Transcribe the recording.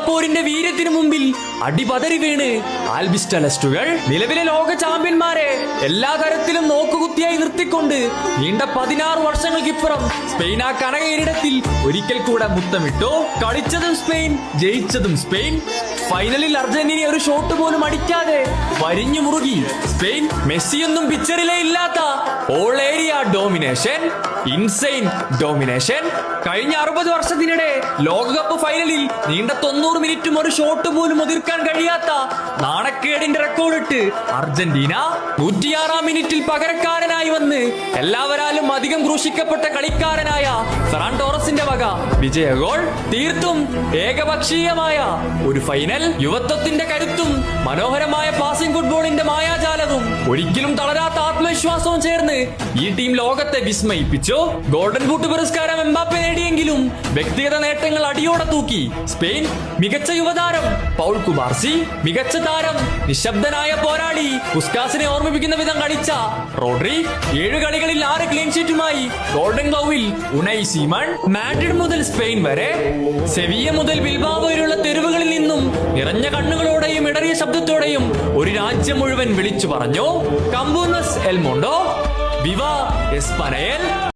ലോകപ്പോരിന്റെ വീര്യത്തിനു മുമ്പിൽ അടിപതറി വീണ് ആൽബിസ്റ്റലസ്റ്റുകൾ നിലവിലെ ലോക ചാമ്പ്യന്മാരെ എല്ലാ തരത്തിലും നോക്കുകുത്തിയായി നിർത്തിക്കൊണ്ട് നീണ്ട 16 വർഷങ്ങൾക്കിപ്പുറം സ്പെയിൻ ആ കനകയിരിടത്തിൽ ഒരിക്കൽ കൂടെ മുത്തമിട്ടു. കളിച്ചതും സ്പെയിൻ, ജയിച്ചതും സ്പെയിൻ. ഫൈനലിൽ അർജന്റീന ഒരു ഷോട്ട് പോലും അടിക്കാതെ വരിഞ്ഞു മുറുകി സ്പെയിൻ. മെസ്സിയൊന്നും പിക്ചറിലേ ഇല്ലാത്ത all area domination, insane domination. കഴിഞ്ഞ 60 വർഷത്തിനിടെ ലോകകപ്പ് ഫൈനലിൽ നീണ്ട 90 മിനിറ്റും ഒരു ഷോട്ട് പോലും ഒതുക്കാൻ കഴിയാത്ത നാണക്കേടിന്റെ റെക്കോർഡിട്ട് അർജന്റീന 106 മിനിറ്റിൽ പകരക്കാരനായി വന്ന് എല്ലാവരാലും അധികം ക്രൂശിക്കപ്പെട്ട കളിക്കാരനായ ഫെറാൻ ടോറസിന്റെ വക വിജയ ഗോൾ. തീർത്തും ഏകപക്ഷീയമായ ഒരു ഫൈനൽ. യുവത്വത്തിന്റെ കരുത്തും മനോഹരമായ പാസിംഗ് ഫുട്ബോളിന്റെ മായാജാലവും ഒരിക്കലും തളരാത്ത ആത്മവിശ്വാസവും ചേർന്ന് ഈ ടീം ലോകത്തെ വിസ്മയിപ്പിച്ചു. ഗോൾഡൻ ബൂട്ട് പുരസ്കാരം എംബാപ്പെ നേടിയെങ്കിലും വ്യക്തിഗത നേട്ടങ്ങൾ അടിയോടെ തൂക്കി സ്പെയിൻ. മികച്ച യുവതാരം പൗൾ കുബാർസി, മികച്ച താരം നിശബ്ദനായ പോരാളി പുസ്കാസിനെ ഓർമ്മിപ്പിക്കുന്ന വിധം കളിച്ച റോഡ്രി, 7 കളികളിൽ 6 ക്ലീൻ ഷീറ്റുമായി ഗോൾഡൻ ഗ്ലൗവിൽ ഉണൈ സീമൺ. മാഡ്രിഡ് മുതൽ സ്പെയിൻ വരെ, സെവിയ മുതൽ ബിൽബാവോ വരെയുള്ള തെരുവുകളിൽ നിന്നും നിറഞ്ഞ കണ്ണുകളോടെയും ഇടറിയ ശബ്ദത്തോടെയും ഒരു രാജ്യം മുഴുവൻ വിളിച്ചു പറഞ്ഞു, കംബൂനസ് എൽ മോണ്ടോ, വിവ എസ്പനയൽ.